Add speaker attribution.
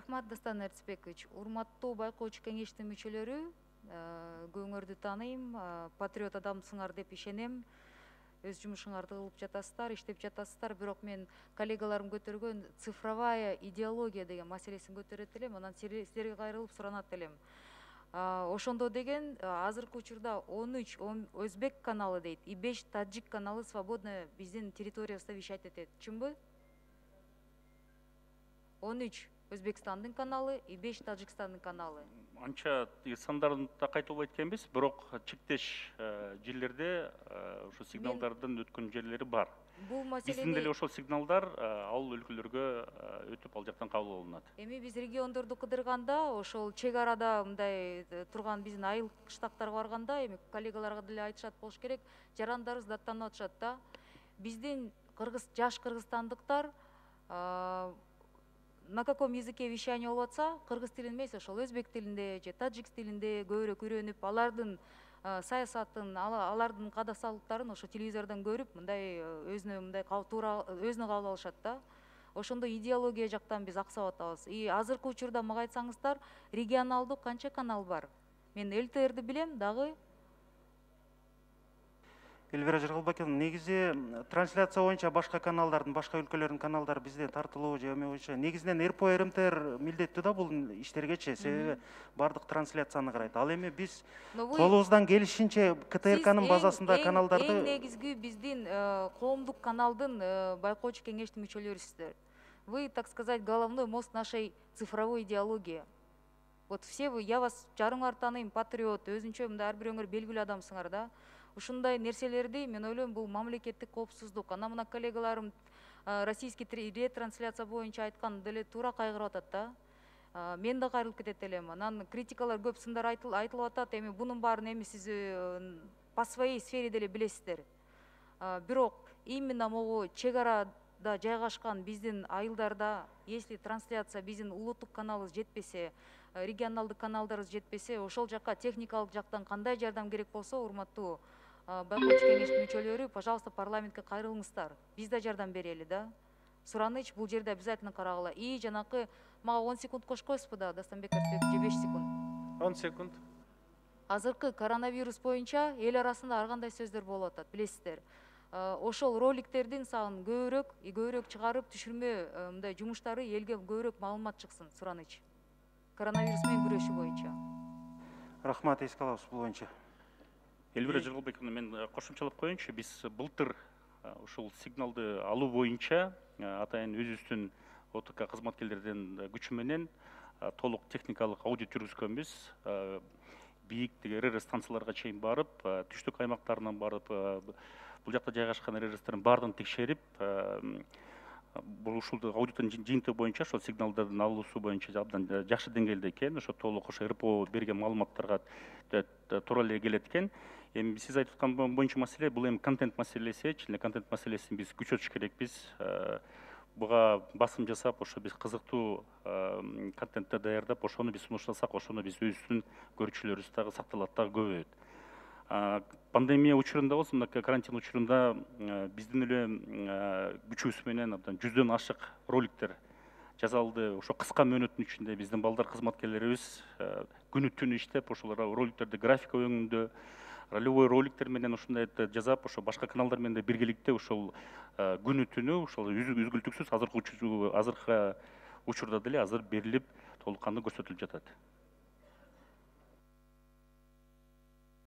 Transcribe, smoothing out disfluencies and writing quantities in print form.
Speaker 1: Рахмат, Дастан Эрцбекович. Урматтуу байкоочу кеңештин мүчөлөрү, көңөрдү тааныйм, патриот адамсыңар деп ишенем. Өз жумушуңарды кылып жатасыздар, иштеп жатасыздар, бирок мен коллегаларым көтөргөн цифровая идеология деген маселесин көтөрөт элем, анан силерге кайрылып суранат элем. Ошондо деген азыркы учурда 13 өзбек каналы дейт, и 5 таджик каналы свободно биздин территориябызда вещать этет. Чынбы? 13 Өзбекстандын каналы и 5 Таджикстандын каналы.
Speaker 2: Анча сандарын да кайталап айтканбыз, бирок чектеш жерлерде ошо сигналдардын өткөн жерлери бар.
Speaker 1: Бул маселени
Speaker 2: Биздин деле ошол сигналдар ал өлкөлөргө өтүп ал жактан кабыл алынат.
Speaker 1: Эми биз региондорду кыдырганда, ошол чек арада мындай турган биздин айыл кыштактарга барганда, эми коллегаларга деле айтышат болуш керек, жарандарыбыз даттанып атышат да. Биздин жаш кыргызстандыктар на каком языке вещание болуп атса, кыргыз тилин эмес, ошол өзбек тилинде же таджик тилинде көбүрөөк үйрөнүп, алардын саясатын, алардын каада салыктарын ошо телевизордон көрүп, мындай өзүнө мындай туура өзүнө кабыл алышат да. Ошондо идеология жактан биз аксап атабыз. И азыркы учурда мага айтсаңыздар, регионалдуу канча канал бар? Мен ЛТРди билем, дагы
Speaker 3: Эльвира Жыргалбекова, негизи трансляция боюнча башка каналдардын, башка өлкөлөрдүн каналдары бизде тартылуу же эме боюнча негизинен РПО РМТР милдеттүү да бул иштергечи, себеби бардык трансляцияны карайт. Ал эми биз колубуздан келишинче КТРКнын базасында каналдарды
Speaker 1: эң негизги биздин коомдук каналдын байкоочу кеңештин мүчөлөрүсүздөр. Вы, так сказать, головной мозг нашей цифровой идеологии. Вот все вы, я вас жарыңар тааныйм, патриот, өзүнчө мындай ар бирөөңөр белгилүү адамсыңар да. Ушундай нерселерди мен ойлойм, бул мамлекеттик коопсуздук. Ана мына коллегаларым российский ретрансляция боюнча айткан деле туура кайгырып атат да. Мен да кайрылып кетет элем. Анан критикалар көп сындар айтылып атат. Эми бунун баарын эми сиз по своей сфере деле билесиздер. Бирок именно могу чек арада жайгашкан биздин айылдарда, если трансляция биздин улуттук каналыбыз жетпесе, регионалдык каналдарыбыз жетпесе, ошол жакка техникалык жактан кандай жардам керек болсо, урматтуу байкоочу кеңештин мүчөлөрү, пожалуйста, парламентке кайрылыңыздар. Биз да жардам берели да. Сураныч бул жерде обязательно карагыла. И жанакы мага 10 секунд кошкойсузбу да, Дастанбек Эрцбекович, же 5 секунд?
Speaker 4: 10 секунд.
Speaker 1: Азыркы коронавирус боюнча эл арасында ар кандай сөздөр болуп атат, билесиздер. Ошол роликтердин санын көбүрөөк чыгарып, түшүрмө мындай жумуштары элге көбүрөөк маалымат чыксын, сураныч. Коронавирус менен күрөшүү боюнча.
Speaker 3: Рахмат, эске алабыз бул боюнча.
Speaker 2: Эльвира Жыргалбековна, мен кошумчалап коеюнчу, биз былтыр ушул сигналды алуу боюнча атайын өзүбүздүн ОТК кызматкерлердин күчү менен толук техникалык аудит жүргүзгөнбүз. Бийиктиги РР станцияларга чейин барып, түштүк аймактарынан барып, бул жакта жайгашкан РРСтердин баардыгын текшерип, ушул аудиттин жыйынтыгы боюнча ошол сигналдардын алуусу боюнча абдан жакшы деңгээлде экен. Ошо толук ошо РПО берген маалыматтарга туура эле келет экен. Эми сиз айтып аткан боюнча маселе бул эми контент маселеси, чын эле контент маселесин биз күчөтүш керекпиз. Буга басым жасап, ошо биз кызыктуу контентти даярдап, ошону биз сунуштасак, ошону биз өзүбүздүн көрүүчүлөрүбүз дагы сакталат дагы көбөйөт. Пандемия учурунда болсо, мына карантин учурунда биздин эле күчүбүз менен абдан 100дөн ашык роликтер жасалды. Ошо кыска мөөнөттүн ичинде биздин балдар кызматкерлерибиз күнү түнү иштеп, ошол роликтерди графика өңүндө, ролевой роликтер менен ушундай жасап, ошо башка каналдар менен биргеликте ошол күнү түнү ошол үзгүлтүксүз азыркы учурда деле азыр берилип, толук кандуу көрсөтүлүп жатат.